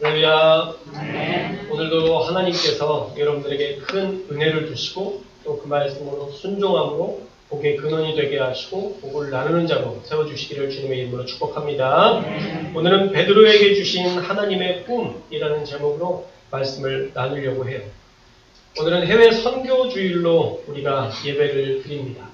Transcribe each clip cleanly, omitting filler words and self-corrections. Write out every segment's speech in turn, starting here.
할렐루야. 오늘도 하나님께서 여러분들에게 큰 은혜를 주시고 또 그 말씀으로 순종함으로 복의 근원이 되게 하시고 복을 나누는 자로 세워주시기를 주님의 이름으로 축복합니다. 오늘은 베드로에게 주신 하나님의 꿈이라는 제목으로 말씀을 나누려고 해요. 오늘은 해외 선교주일로 우리가 예배를 드립니다.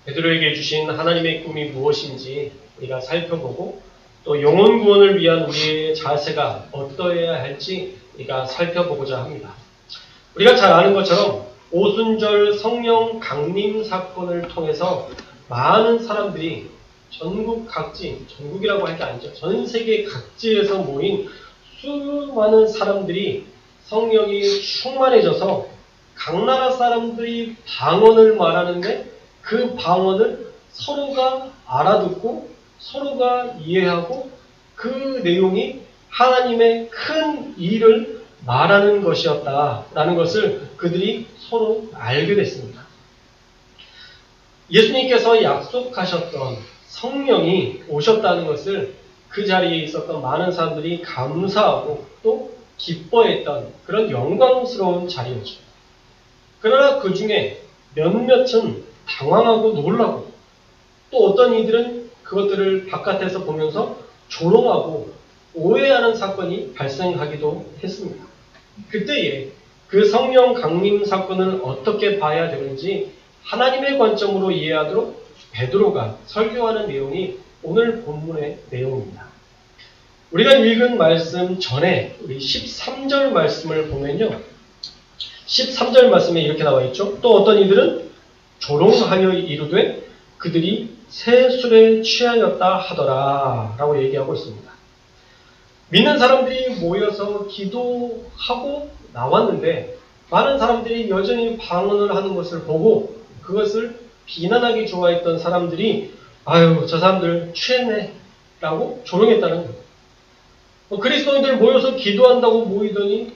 베드로에게 주신 하나님의 꿈이 무엇인지 우리가 살펴보고 또 영혼 구원을 위한 우리의 자세가 어떠해야 할지 우리가 살펴보고자 합니다. 우리가 잘 아는 것처럼 오순절 성령 강림 사건을 통해서 많은 사람들이 전국 각지, 전국이라고 할 게 아니죠. 전 세계 각지에서 모인 수많은 사람들이 성령이 충만해져서 각 나라 사람들이 방언을 말하는데 그 방언을 서로가 알아듣고 서로가 이해하고 그 내용이 하나님의 큰 일을 말하는 것이었다라는 것을 그들이 서로 알게 됐습니다. 예수님께서 약속하셨던 성령이 오셨다는 것을 그 자리에 있었던 많은 사람들이 감사하고 또 기뻐했던 그런 영광스러운 자리였죠. 그러나 그 중에 몇몇은 당황하고 놀라고 또 어떤 이들은 그것들을 바깥에서 보면서 조롱하고 오해하는 사건이 발생하기도 했습니다. 그때에 그 성령 강림 사건을 어떻게 봐야 되는지 하나님의 관점으로 이해하도록 베드로가 설교하는 내용이 오늘 본문의 내용입니다. 우리가 읽은 말씀 전에 우리 13절 말씀을 보면요. 13절 말씀에 이렇게 나와 있죠. 또 어떤 이들은 조롱하여 이르되 그들이 새 술에 취하였다 하더라 라고 얘기하고 있습니다. 믿는 사람들이 모여서 기도하고 나왔는데 많은 사람들이 여전히 방언을 하는 것을 보고 그것을 비난하기 좋아했던 사람들이 아유 저 사람들 취했네 라고 조롱했다는 거예요. 그리스도인들 모여서 기도한다고 모이더니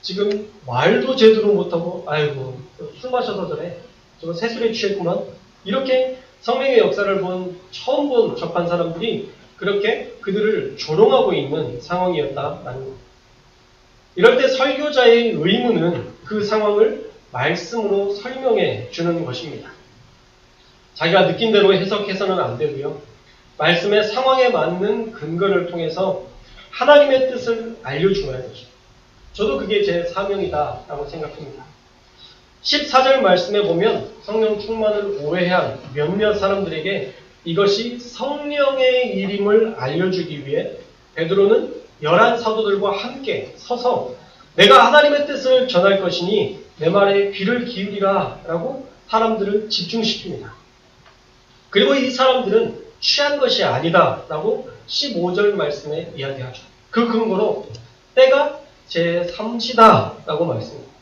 지금 말도 제대로 못하고 아이고 술 마셔서 저래 저거 새 술에 취했구만 이렇게 성령의 역사를 처음 접한 사람들이 그렇게 그들을 조롱하고 있는 상황이었다라는 겁니다. 이럴 때 설교자의 의무는 그 상황을 말씀으로 설명해 주는 것입니다. 자기가 느낀 대로 해석해서는 안 되고요. 말씀의 상황에 맞는 근거를 통해서 하나님의 뜻을 알려주어야 되죠. 저도 그게 제 사명이다라고 생각합니다. 14절 말씀에 보면 성령 충만을 오해한 몇몇 사람들에게 이것이 성령의 일임을 알려주기 위해 베드로는 11 사도들과 함께 서서 내가 하나님의 뜻을 전할 것이니 내 말에 귀를 기울이라 라고 사람들을 집중시킵니다. 그리고 이 사람들은 취한 것이 아니다 라고 15절 말씀에 이야기하죠. 그 근거로 때가 제3시다 라고 말씀합니다.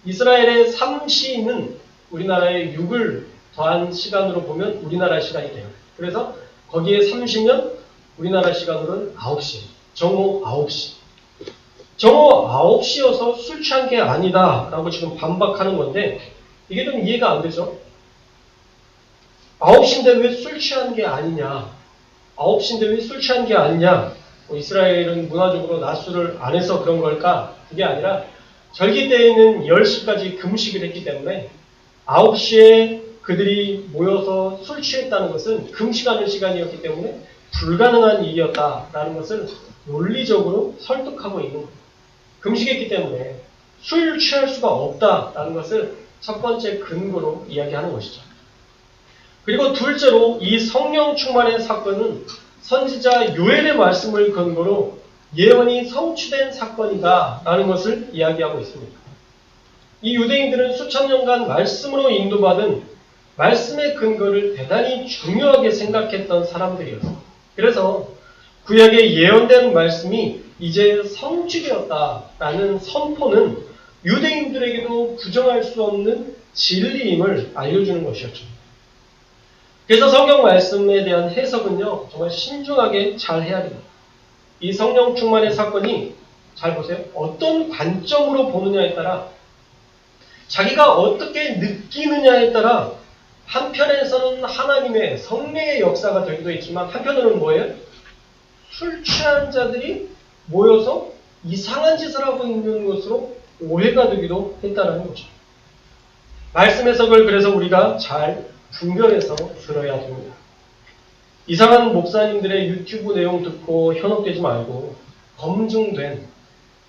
이스라엘의 3시는 우리나라의 6을 더한 시간으로 보면 우리나라 시간이 돼요. 그래서 거기에 3시면 우리나라 시간으로는 9시, 정오 9시. 정오 9시여서 술 취한 게 아니다 라고 지금 반박하는 건데 이게 좀 이해가 안 되죠? 9시인데 왜 술 취한 게 아니냐? 9시인데 왜 술 취한 게 아니냐? 이스라엘은 문화적으로 낮술을 안 해서 그런 걸까? 그게 아니라 절기 때에는 10시까지 금식을 했기 때문에 9시에 그들이 모여서 술 취했다는 것은 금식하는 시간이었기 때문에 불가능한 일이었다라는 것을 논리적으로 설득하고 있는 거예요. 금식했기 때문에 술 취할 수가 없다라는 것을 첫 번째 근거로 이야기하는 것이죠. 그리고 둘째로 이 성령 충만의 사건은 선지자 요엘의 말씀을 근거로 예언이 성취된 사건이다 라는 것을 이야기하고 있습니다. 이 유대인들은 수천 년간 말씀으로 인도받은 말씀의 근거를 대단히 중요하게 생각했던 사람들이었어요. 그래서 구약에 예언된 말씀이 이제 성취되었다라는 선포는 유대인들에게도 부정할 수 없는 진리임을 알려주는 것이었죠. 그래서 성경 말씀에 대한 해석은요, 정말 신중하게 잘 해야 됩니다. 이 성령 충만의 사건이 잘 보세요. 어떤 관점으로 보느냐에 따라 자기가 어떻게 느끼느냐에 따라 한편에서는 하나님의 성령의 역사가 되기도 했지만 한편으로는 뭐예요? 술 취한 자들이 모여서 이상한 짓을 하고 있는 것으로 오해가 되기도 했다는 거죠. 말씀 해석을 그래서 우리가 잘 분별해서 들어야 됩니다. 이상한 목사님들의 유튜브 내용 듣고 현혹되지 말고 검증된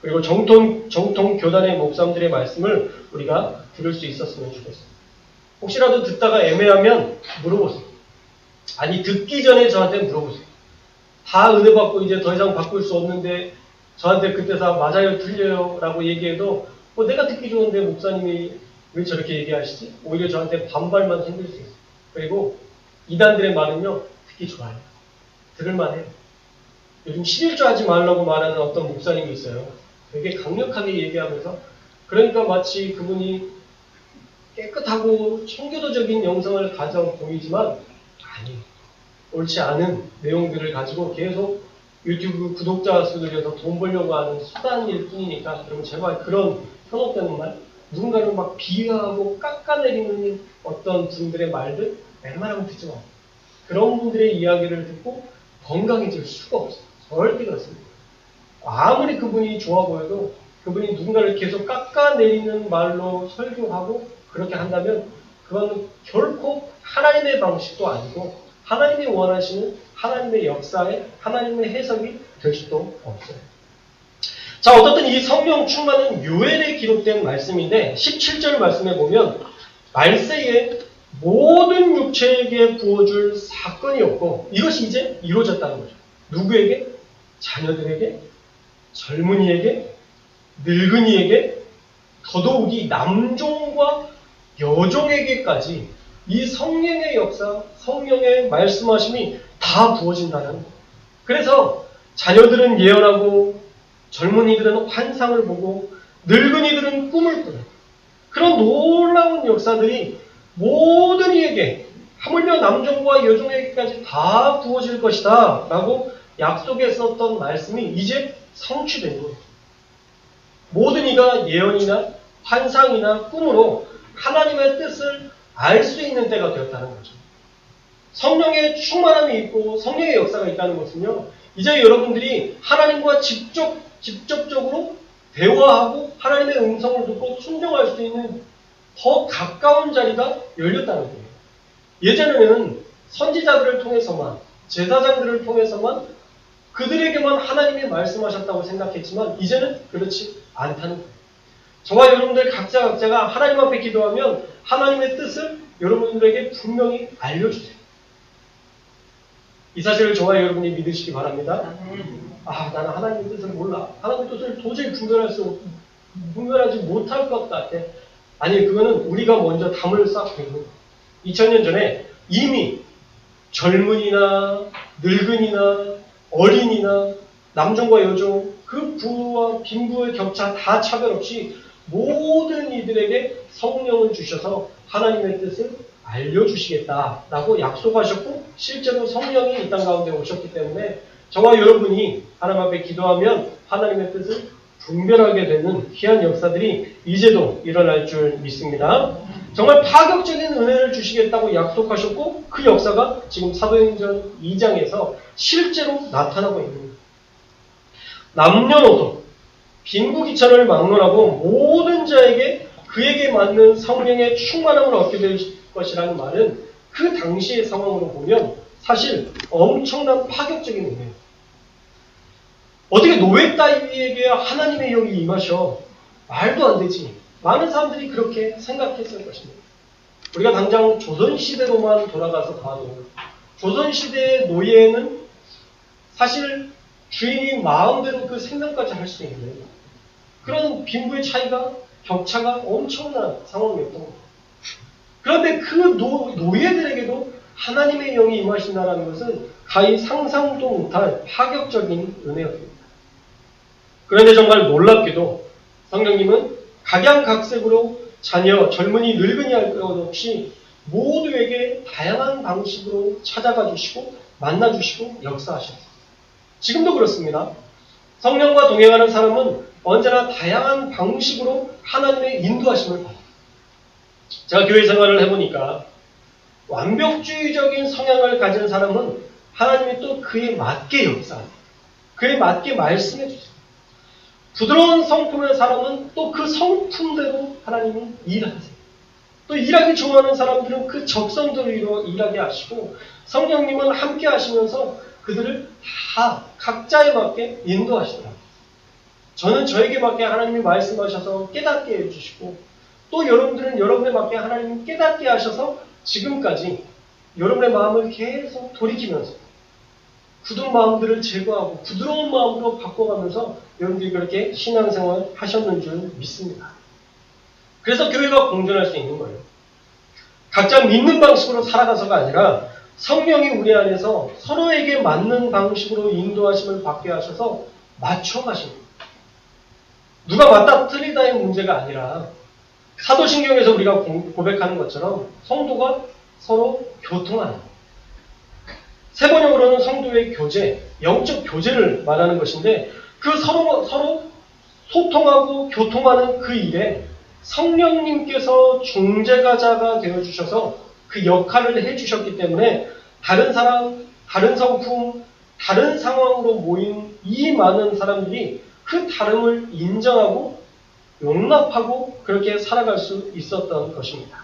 그리고 정통 교단의 목사님들의 말씀을 우리가 들을 수 있었으면 좋겠습니다. 혹시라도 듣다가 애매하면 물어보세요. 아니 듣기 전에 저한테 물어보세요. 다 은혜 받고 이제 더 이상 바꿀 수 없는데 저한테 그때 다 맞아요 틀려요 라고 얘기해도 내가 듣기 좋은데 목사님이 왜 저렇게 얘기하시지? 오히려 저한테 반발만 생길 수 있어요. 그리고 이단들의 말은요 듣기 좋아요. 들을만해요. 요즘 11조 하지 말라고 말하는 어떤 목사님이 있어요. 되게 강력하게 얘기하면서 그러니까 마치 그분이 깨끗하고 청교도적인 영성을 가져 보이지만 아니에요. 옳지 않은 내용들을 가지고 계속 유튜브 구독자 수를 위해서 돈 벌려고 하는 수단일 뿐이니까 그럼 제발 그런 현혹되는 말 누군가를 막 비하하고 깎아내리는 어떤 분들의 말들 웬만하면 듣지 마세요. 그런 분들의 이야기를 듣고 건강해질 수가 없어요. 절대 그렇습니다. 아무리 그분이 좋아 보여도 그분이 누군가를 계속 깎아내리는 말로 설교하고 그렇게 한다면 그건 결코 하나님의 방식도 아니고 하나님이 원하시는 하나님의 역사에 하나님의 해석이 될 수도 없어요. 자, 어떻든 이 성령 충만은 요엘에 기록된 말씀인데 17절 말씀에 보면 말세에 모든 육체에게 부어줄 사건이었고 이것이 이제 이루어졌다는 거죠. 누구에게? 자녀들에게, 젊은이에게, 늙은이에게, 더더욱이 남종과 여종에게까지 이 성령의 역사, 성령의 말씀하심이 다 부어진다는 거예요. 그래서 자녀들은 예언하고 젊은이들은 환상을 보고 늙은이들은 꿈을 꾸는 그런 놀라운 역사들이 모든 이에게 하물며 남종과 여종에게까지 다 부어질 것이다 라고 약속했었던 말씀이 이제 성취된 거예요. 모든 이가 예언이나 환상이나 꿈으로 하나님의 뜻을 알 수 있는 때가 되었다는 거죠. 성령의 충만함이 있고 성령의 역사가 있다는 것은요. 이제 여러분들이 하나님과 직접적으로 대화하고 하나님의 음성을 듣고 순종할 수 있는 더 가까운 자리가 열렸다는 거예요. 예전에는 선지자들을 통해서만 제사장들을 통해서만 그들에게만 하나님이 말씀하셨다고 생각했지만 이제는 그렇지 않다는 거예요. 저와 여러분들 각자가 하나님 앞에 기도하면 하나님의 뜻을 여러분들에게 분명히 알려주세요. 이 사실을 저와 여러분이 믿으시기 바랍니다. 나는 하나님의 뜻을 몰라. 하나님의 뜻을 도저히 분별하지 못할 것 같아. 아니, 그거는 우리가 먼저 담을 쌓고 있는 거예요. 2000년 전에 이미 젊은이나 늙은이나 어린이나 남종과 여종 그 부와 빈부의 격차 다 차별 없이 모든 이들에게 성령을 주셔서 하나님의 뜻을 알려주시겠다라고 약속하셨고 실제로 성령이 이 땅 가운데 오셨기 때문에 저와 여러분이 하나님 앞에 기도하면 하나님의 뜻을 분별하게 되는 귀한 역사들이 이제도 일어날 줄 믿습니다. 정말 파격적인 은혜를 주시겠다고 약속하셨고 그 역사가 지금 사도행전 2장에서 실제로 나타나고 있는 거예요. 남녀노소 빈부귀천을 막론하고 모든 자에게 그에게 맞는 성령의 충만함을 얻게 될 것이라는 말은 그 당시의 상황으로 보면 사실 엄청난 파격적인 은혜예요. 어떻게 노예 따위에게 하나님의 영이 임하셔? 말도 안 되지. 많은 사람들이 그렇게 생각했을 것입니다. 우리가 당장 조선시대로만 돌아가서 봐도 조선시대의 노예는 사실 주인이 마음대로 그 생명까지 할 수 있는 그런 빈부의 차이가 격차가 엄청난 상황이었던 겁니다. 그런데 그 노예들에게도 하나님의 영이 임하신다는 것은 가히 상상도 못할 파격적인 은혜였습니다. 그런데 정말 놀랍게도 성령님은 각양각색으로 자녀, 젊은이, 늙은이 할 것 없이 모두에게 다양한 방식으로 찾아가 주시고 만나 주시고 역사하셨습니다. 지금도 그렇습니다. 성령과 동행하는 사람은 언제나 다양한 방식으로 하나님의 인도하심을 받아요. 제가 교회 생활을 해보니까 완벽주의적인 성향을 가진 사람은 하나님이 또 그에 맞게 역사합니다. 그에 맞게 말씀해 주세요. 부드러운 성품의 사람은 또 그 성품대로 하나님이 일하세요. 또 일하기 좋아하는 사람들은 그 적성대로 일하게 하시고 성령님은 함께 하시면서 그들을 다 각자에 맞게 인도하시더라고요. 저는 저에게 맞게 하나님이 말씀하셔서 깨닫게 해주시고 또 여러분들은 여러분에 맞게 하나님이 깨닫게 하셔서 지금까지 여러분의 마음을 계속 돌이키면서 굳은 마음들을 제거하고 부드러운 마음으로 바꿔가면서 여러분들이 그렇게 신앙생활 하셨는 줄 믿습니다. 그래서 교회가 공존할 수 있는 거예요. 각자 믿는 방식으로 살아가서가 아니라 성령이 우리 안에서 서로에게 맞는 방식으로 인도하심을 받게 하셔서 맞춰가십니다. 누가 맞다 틀리다의 문제가 아니라 사도신경에서 우리가 고백하는 것처럼 성도가 서로 교통하는, 세 번역으로는 성도의 교제, 영적 교제를 말하는 것인데 그 서로 소통하고 교통하는 그 일에 성령님께서 중재자가 되어주셔서 그 역할을 해주셨기 때문에 다른 사람, 다른 성품, 다른 상황으로 모인 이 많은 사람들이 그 다름을 인정하고 용납하고 그렇게 살아갈 수 있었던 것입니다.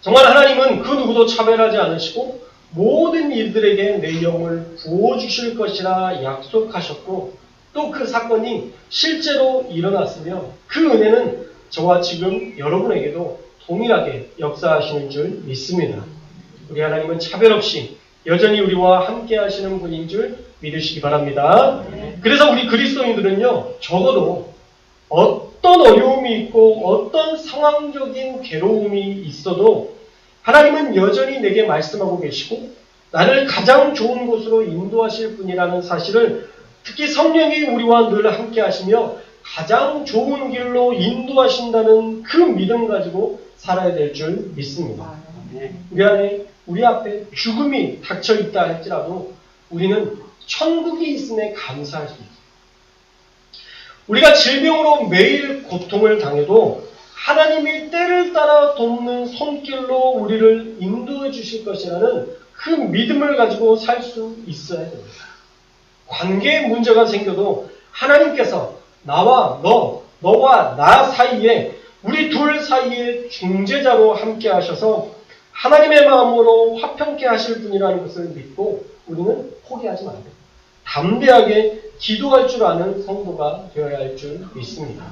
정말 하나님은 그 누구도 차별하지 않으시고 모든 일들에게 내 영을 부어주실 것이라 약속하셨고 또 그 사건이 실제로 일어났으며 그 은혜는 저와 지금 여러분에게도 동일하게 역사하시는 줄 믿습니다. 우리 하나님은 차별 없이 여전히 우리와 함께 하시는 분인 줄 믿으시기 바랍니다. 그래서 우리 그리스도인들은요, 적어도 어떤 어려움이 있고 어떤 상황적인 괴로움이 있어도 하나님은 여전히 내게 말씀하고 계시고 나를 가장 좋은 곳으로 인도하실 분이라는 사실을 특히 성령이 우리와 늘 함께 하시며 가장 좋은 길로 인도하신다는 그 믿음 가지고 살아야 될 줄 믿습니다. 우리 앞에 죽음이 닥쳐 있다 할지라도 우리는 천국이 있음에 감사할 수 있습니다. 우리가 질병으로 매일 고통을 당해도 하나님이 때를 따라 돕는 손길로 우리를 인도해 주실 것이라는 그 믿음을 가지고 살 수 있어야 됩니다. 관계에 문제가 생겨도 하나님께서 나와 너와 나 사이에 우리 둘 사이에 중재자로 함께 하셔서 하나님의 마음으로 화평케 하실 분이라는 것을 믿고 우리는 포기하지 말아요. 담대하게 기도할 줄 아는 성도가 되어야 할 줄 믿습니다.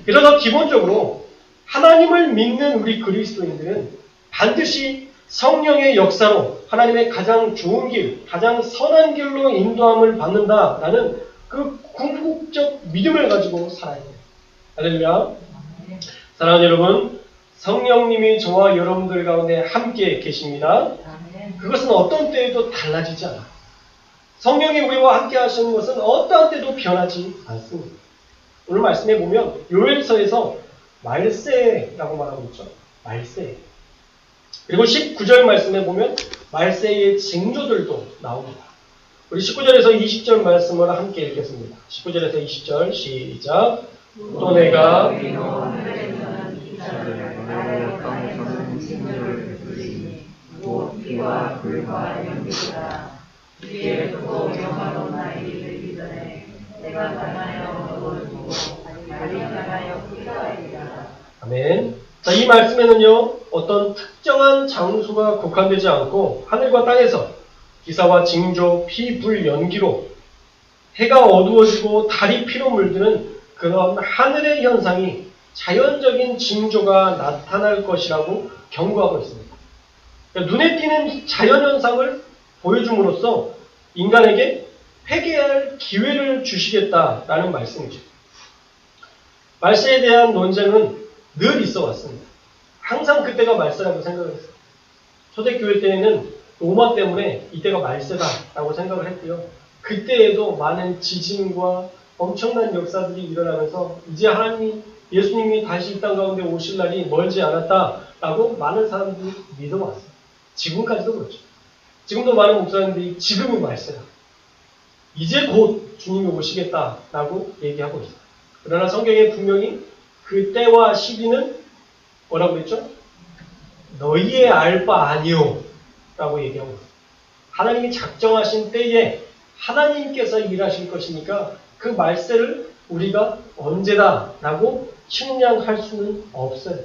그래서 기본적으로 하나님을 믿는 우리 그리스도인들은 반드시 성령의 역사로 하나님의 가장 좋은 길, 가장 선한 길로 인도함을 받는다라는 그 궁극적 믿음을 가지고 살아야 돼요. 할렐루야. 사랑하는 여러분, 성령님이 저와 여러분들 가운데 함께 계십니다. 그것은 어떤 때에도 달라지지 않아요. 성령이 우리와 함께 하시는 것은 어떠한 때도 변하지 않습니다. 오늘 말씀해 보면 요엘서에서 말세라고 말하고 있죠. 말세. 그리고 19절 말씀에 보면 말세의 징조들도 나옵니다. 우리 19절에서 20절 말씀을 함께 읽겠습니다. 19절에서 20절 시작. 또 내가 피와 불과 연기보다 위에 두고 영화로 나에게 이르기 전에 내가 당하여 너를 두고 다리 당하여 피가이리라. 아멘. 자, 이 말씀에는요, 어떤 특정한 장소가 국한되지 않고 하늘과 땅에서 기사와 징조, 피, 불, 연기로 해가 어두워지고 달이 피로 물드는 그런 하늘의 현상이 자연적인 징조가 나타날 것이라고 경고하고 있습니다. 그러니까 눈에 띄는 자연현상을 보여줌으로써 인간에게 회개할 기회를 주시겠다라는 말씀이죠. 말세에 대한 논쟁은 늘 있어 왔습니다. 항상 그때가 말세라고 생각을 했어요. 초대교회 때에는 로마 때문에 이때가 말세다라고 생각을 했고요. 그때에도 많은 지진과 엄청난 역사들이 일어나면서 이제 하나님, 예수님이 다시 이 땅 가운데 오실 날이 멀지 않았다라고 많은 사람들이 믿어왔어요. 지금까지도 그렇죠. 지금도 많은 목사님들이 지금이 말세다. 이제 곧 주님이 오시겠다라고 얘기하고 있어요. 그러나 성경에 분명히 그 때와 시기는 뭐라고 했죠? 너희의 알 바 아니요 라고 얘기하고 있어요. 하나님이 작정하신 때에 하나님께서 일하실 것이니까 그 말세를 우리가 언제다라고 측량할 수는 없어요.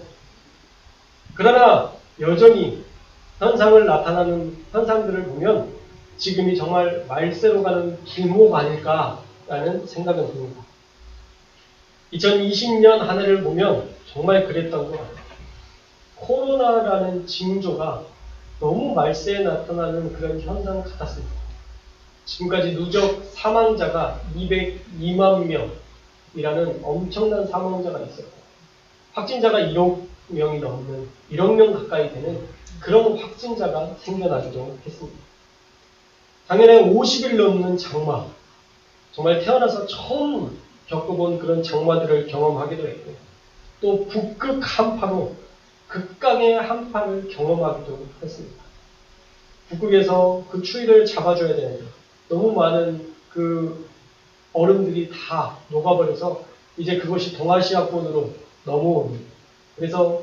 그러나 여전히 현상들을 보면 지금이 정말 말세로 가는 길목 아닐까라는 생각은 듭니다. 2020년 한 해를 보면 정말 그랬던 것 같아요. 코로나라는 징조가 너무 말세에 나타나는 그런 현상 같았습니다. 지금까지 누적 사망자가 202만 명이라는 엄청난 사망자가 있었고 확진자가 1억 명이 넘는 1억 명 가까이 되는 그런 확진자가 생겨나기도 했습니다. 작년에 50일 넘는 장마, 정말 태어나서 처음 겪어본 그런 장마들을 경험하기도 했고 또 북극 한파로 극강의 한파를 경험하기도 했습니다. 북극에서 그 추위를 잡아줘야 되는데 너무 많은 그 얼음들이 다 녹아버려서 이제 그것이 동아시아권으로 넘어옵니다. 그래서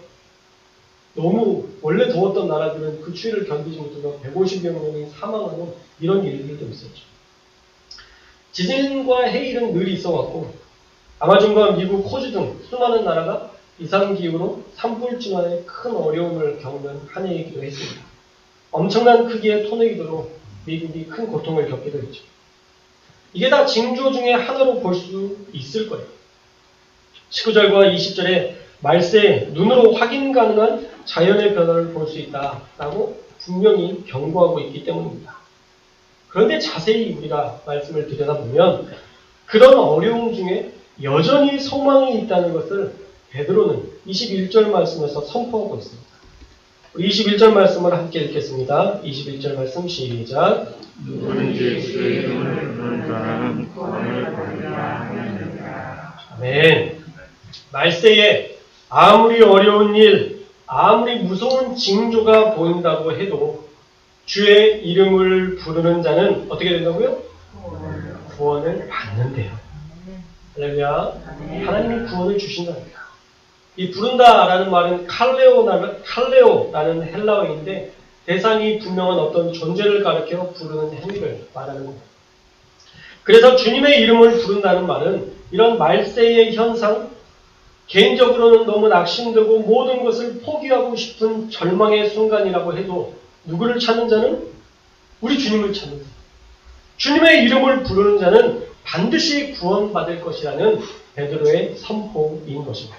너무 원래 더웠던 나라들은 그 추위를 견디지 못해서 150여 명이 사망하는 이런 일들도 있었죠. 지진과 해일은 늘 있어왔고 아마존과 미국, 호주 등 수많은 나라가 이상기후로 산불진 만에 큰 어려움을 겪는 한 해이기도 했습니다. 엄청난 크기의 토네이도로 미국이 큰 고통을 겪기도 했죠. 이게 다 징조 중에 하나로 볼 수 있을 거예요. 19절과 20절에 말세에 눈으로 확인 가능한 자연의 변화를 볼 수 있다라고 분명히 경고하고 있기 때문입니다. 그런데 자세히 우리가 말씀을 들여다보면 그런 어려움 중에 여전히 소망이 있다는 것을 베드로는 21절 말씀에서 선포하고 있습니다. 우리 21절 말씀을 함께 읽겠습니다. 21절 말씀 시작. 누구든지 주의 이름을 부르는 자는 구원을 받으리라 하였느니라. 아멘. 말세에 아무리 어려운 일, 아무리 무서운 징조가 보인다고 해도 주의 이름을 부르는 자는 어떻게 된다고요? 구원을 받는데요. 할렐루야. 하나님이 구원을 주신답니다. 이 부른다라는 말은 칼레오라는 헬라어인데 대상이 분명한 어떤 존재를 가리켜 부르는 행위를 말하는 겁니다. 그래서 주님의 이름을 부른다는 말은 이런 말세의 현상, 개인적으로는 너무 낙심되고 모든 것을 포기하고 싶은 절망의 순간이라고 해도 누구를 찾는 자는? 우리 주님을 찾는 자. 주님의 이름을 부르는 자는 반드시 구원받을 것이라는 베드로의 선포인 것입니다.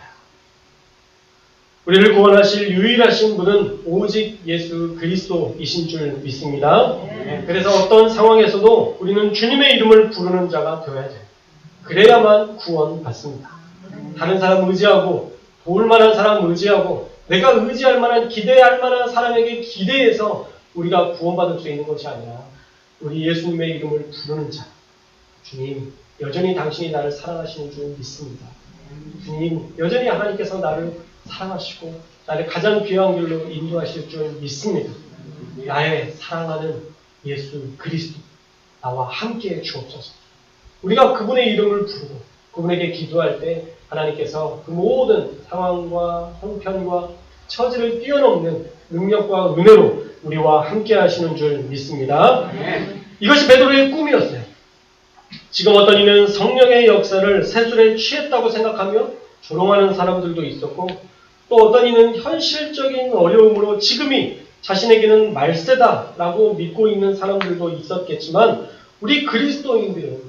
우리를 구원하실 유일하신 분은 오직 예수 그리스도이신 줄 믿습니다. 그래서 어떤 상황에서도 우리는 주님의 이름을 부르는 자가 되어야 돼요. 그래야만 구원받습니다. 다른 사람 의지하고 도울 만한 사람 의지하고 내가 의지할 만한 기대할 만한 사람에게 기대해서 우리가 구원받을 수 있는 것이 아니라 우리 예수님의 이름을 부르는 자. 주님, 여전히 당신이 나를 사랑하시는 줄 믿습니다. 주님, 여전히 하나님께서 나를 사랑하시고 나를 가장 귀한 길로 인도하실 줄 믿습니다. 나의 사랑하는 예수 그리스도, 나와 함께해 주옵소서. 우리가 그분의 이름을 부르고 그분에게 기도할 때 하나님께서 그 모든 상황과 형편과 처지를 뛰어넘는 능력과 은혜로 우리와 함께 하시는 줄 믿습니다. 이것이 베드로의 꿈이었어요. 지금 어떤 이는 성령의 역사를 세술에 취했다고 생각하며 조롱하는 사람들도 있었고 또 어떤 이는 현실적인 어려움으로 지금이 자신에게는 말세다라고 믿고 있는 사람들도 있었겠지만 우리 그리스도인들은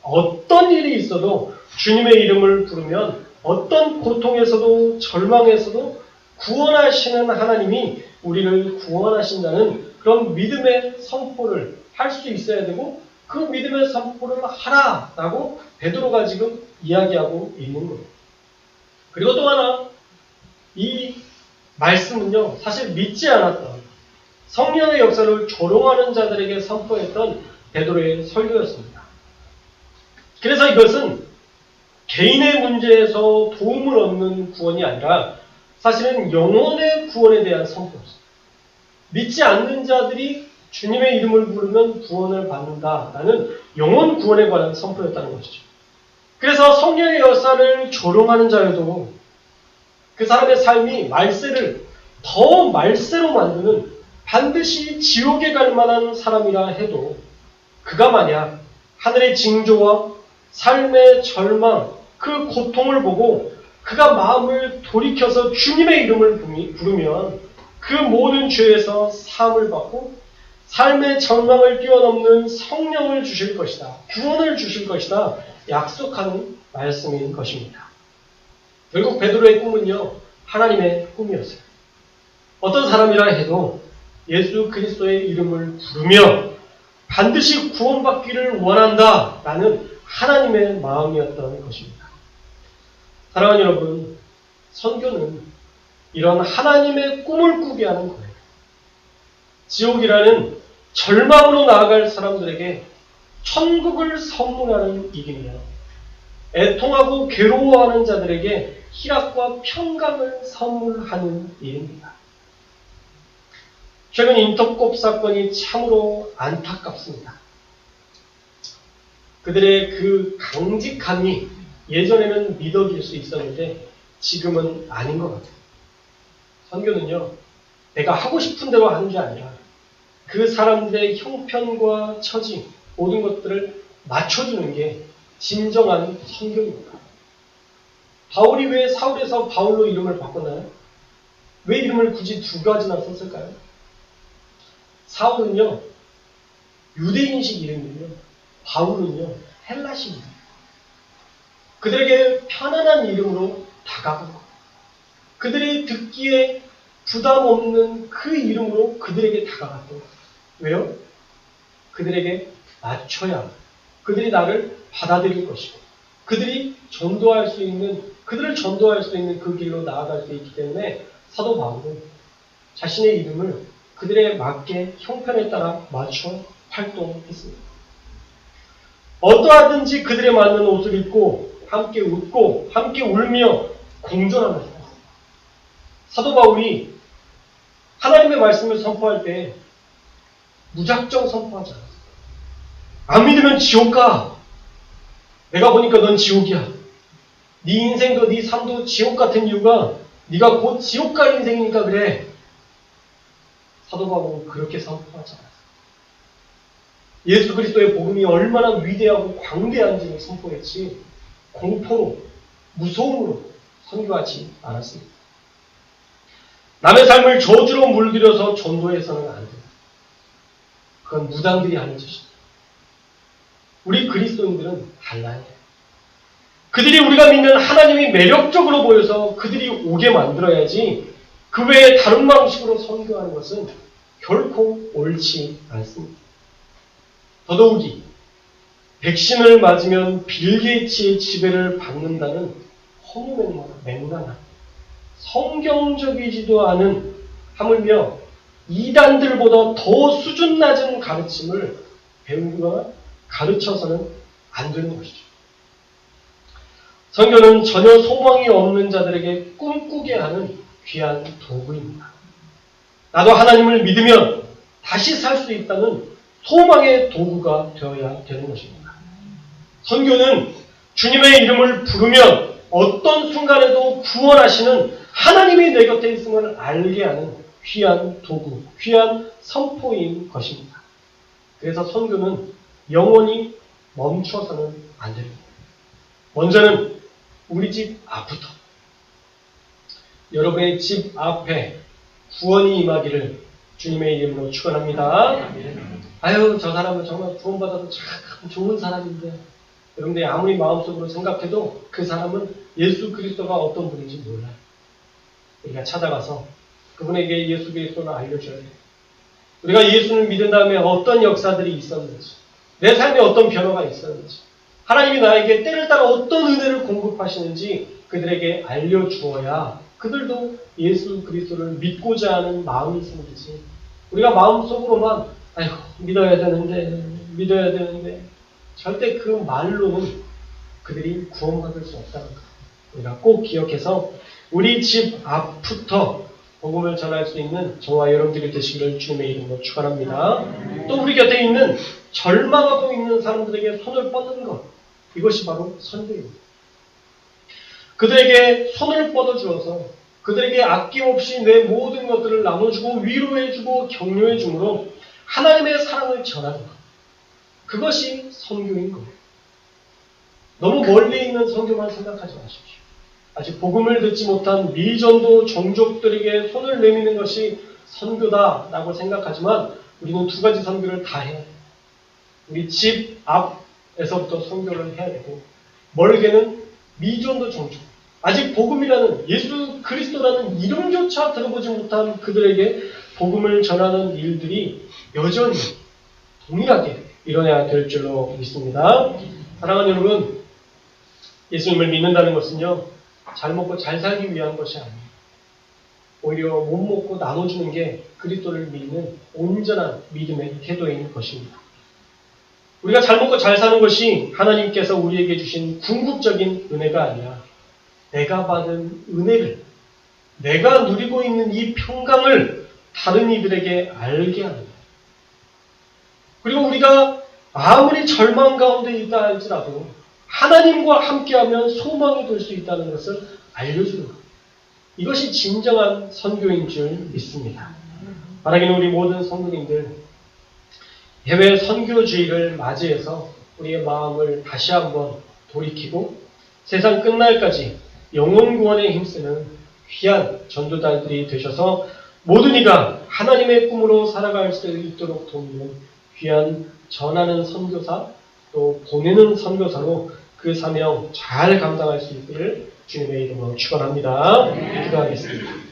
어떤 일이 있어도 주님의 이름을 부르면 어떤 고통에서도 절망에서도 구원하시는 하나님이 우리를 구원하신다는 그런 믿음의 선포를 할 수 있어야 되고 그 믿음의 선포를 하라라고 베드로가 지금 이야기하고 있는 거예요. 그리고 또 하나 이 말씀은요 사실 믿지 않았던 성령의 역사를 조롱하는 자들에게 선포했던 베드로의 설교였습니다. 그래서 이것은 개인의 문제에서 도움을 얻는 구원이 아니라 사실은 영혼의 구원에 대한 선포였습니다. 믿지 않는 자들이 주님의 이름을 부르면 구원을 받는다라는 영혼 구원에 관한 선포였다는 것이죠. 그래서 성령의 역사를 조롱하는 자여도 그 사람의 삶이 말세를 더 말세로 만드는 반드시 지옥에 갈 만한 사람이라 해도 그가 만약 하늘의 징조와 삶의 절망, 그 고통을 보고 그가 마음을 돌이켜서 주님의 이름을 부르면 그 모든 죄에서 사함을 받고 삶의 절망을 뛰어넘는 성령을 주실 것이다. 구원을 주실 것이다. 약속하는 말씀인 것입니다. 결국 베드로의 꿈은요, 하나님의 꿈이었어요. 어떤 사람이라 해도 예수 그리스도의 이름을 부르며 반드시 구원받기를 원한다라는 하나님의 마음이었던 것입니다. 사랑하는 여러분, 선교는 이런 하나님의 꿈을 꾸게 하는 거예요. 지옥이라는 절망으로 나아갈 사람들에게 천국을 선물하는 일이며 애통하고 괴로워하는 자들에게 희락과 평강을 선물하는 일입니다. 최근 인터콥 사건이 참으로 안타깝습니다. 그들의 그 강직함이 예전에는 믿어질 수 있었는데 지금은 아닌 것 같아요. 선교는요, 내가 하고 싶은 대로 하는 게 아니라 그 사람들의 형편과 처지, 모든 것들을 맞춰주는 게 진정한 선교입니다. 바울이 왜 사울에서 바울로 이름을 바꿨나요? 왜 이름을 굳이 두 가지나 썼을까요? 사울은요, 유대인식 이름이며 바울은요, 헬라식 이름. 그들에게 편안한 이름으로 다가가고 그들이 듣기에 부담 없는 그 이름으로 그들에게 다가갔던 거예요. 왜요? 그들에게 맞춰야 그들이 나를 받아들일 것이고 그들을 전도할 수 있는 그 길로 나아갈 수 있기 때문에 사도 바울은 자신의 이름을 그들에 맞게 형편에 따라 맞춰 활동했습니다. 어떠하든지 그들에 맞는 옷을 입고 함께 웃고 함께 울며 공존하는 거예요. 사도 바울이 하나님의 말씀을 선포할 때 무작정 선포하지 않았어요. 안 믿으면 지옥 가. 내가 보니까 넌 지옥이야. 네 인생도 네 삶도 지옥 같은 이유가 네가 곧 지옥 갈 인생이니까 그래. 사도 바울은 그렇게 선포하지 않았어요. 예수 그리스도의 복음이 얼마나 위대하고 광대한지를 선포했지 공포로, 무서움으로 선교하지 않았습니다. 남의 삶을 저주로 물들여서 전도해서는 안 됩니다. 그건 무당들이 하는 짓입니다. 우리 그리스도인들은 달라요. 그들이 우리가 믿는 하나님이 매력적으로 보여서 그들이 오게 만들어야지 그 외에 다른 방식으로 선교하는 것은 결코 옳지 않습니다. 더더욱이 백신을 맞으면 빌 게이츠의 지배를 받는다는 허무맹랑한 성경적이지도 않은 하물며 이단들보다 더 수준 낮은 가르침을 배우거나 가르쳐서는 안 되는 것이죠. 선교는 전혀 소망이 없는 자들에게 꿈꾸게 하는 귀한 도구입니다. 나도 하나님을 믿으면 다시 살 수 있다는 소망의 도구가 되어야 되는 것입니다. 선교는 주님의 이름을 부르면 어떤 순간에도 구원하시는 하나님이 내 곁에 있음을 알게 하는 귀한 도구, 귀한 선포인 것입니다. 그래서 선교는 영원히 멈춰서는 안 됩니다. 먼저는 우리 집 앞부터 여러분의 집 앞에 구원이 임하기를 주님의 이름으로 축원합니다. 아유, 저 사람은 정말 구원받아도 참 좋은 사람인데 여러분들이 아무리 마음속으로 생각해도 그 사람은 예수 그리스도가 어떤 분인지 몰라요. 우리가 찾아가서 그분에게 예수 그리스도를 알려줘야 돼요. 우리가 예수를 믿은 다음에 어떤 역사들이 있었는지, 내 삶에 어떤 변화가 있었는지, 하나님이 나에게 때를 따라 어떤 은혜를 공급하시는지 그들에게 알려주어야 그들도 예수 그리스도를 믿고자 하는 마음이 생기지. 우리가 마음속으로만 아이고 믿어야 되는데 절대 그 말로는 그들이 구원받을 수 없다는 것. 우리가 꼭 기억해서 우리 집 앞부터 복음을 전할 수 있는 저와 여러분들이 되시기를 주님의 이름으로 축원합니다. 또 우리 곁에 있는 절망하고 있는 사람들에게 손을 뻗는 것, 이것이 바로 선교입니다. 그들에게 손을 뻗어주어서 그들에게 아낌없이 내 모든 것들을 나눠주고 위로해주고 격려해줌으로 하나님의 사랑을 전하는 것, 그것이 선교인 거예요. 너무 멀리 있는 선교만 생각하지 마십시오. 아직 복음을 듣지 못한 미전도 종족들에게 손을 내미는 것이 선교다라고 생각하지만 우리는 두 가지 선교를 다 해야 돼요. 우리 집 앞에서부터 선교를 해야 되고, 멀게는 미전도 종족, 아직 복음이라는 예수 그리스도라는 이름조차 들어보지 못한 그들에게 복음을 전하는 일들이 여전히 동일하게 일어나야 될 줄로 믿습니다. 사랑하는 여러분, 예수님을 믿는다는 것은요, 잘 먹고 잘 살기 위한 것이 아니에요. 오히려 못 먹고 나눠주는 게 그리스도를 믿는 온전한 믿음의 태도인 것입니다. 우리가 잘 먹고 잘 사는 것이 하나님께서 우리에게 주신 궁극적인 은혜가 아니라 내가 받은 은혜를, 내가 누리고 있는 이 평강을 다른 이들에게 알게 하는 거예요. 그리고 우리가 아무리 절망 가운데 있다 할지라도 하나님과 함께하면 소망이 될 수 있다는 것을 알려주는 거예요. 이것이 진정한 선교인 줄 믿습니다. 바라기는 우리 모든 성도님들 해외 선교주의를 맞이해서 우리의 마음을 다시 한번 돌이키고 세상 끝날까지 영혼 구원에 힘쓰는 귀한 전도자들이 되셔서 모든 이가 하나님의 꿈으로 살아갈 수 있도록 돕는 귀한 전하는 선교사, 또 보내는 선교사로 그 사명 잘 감당할 수 있기를 주님의 이름으로 축원합니다. 기도하겠습니다.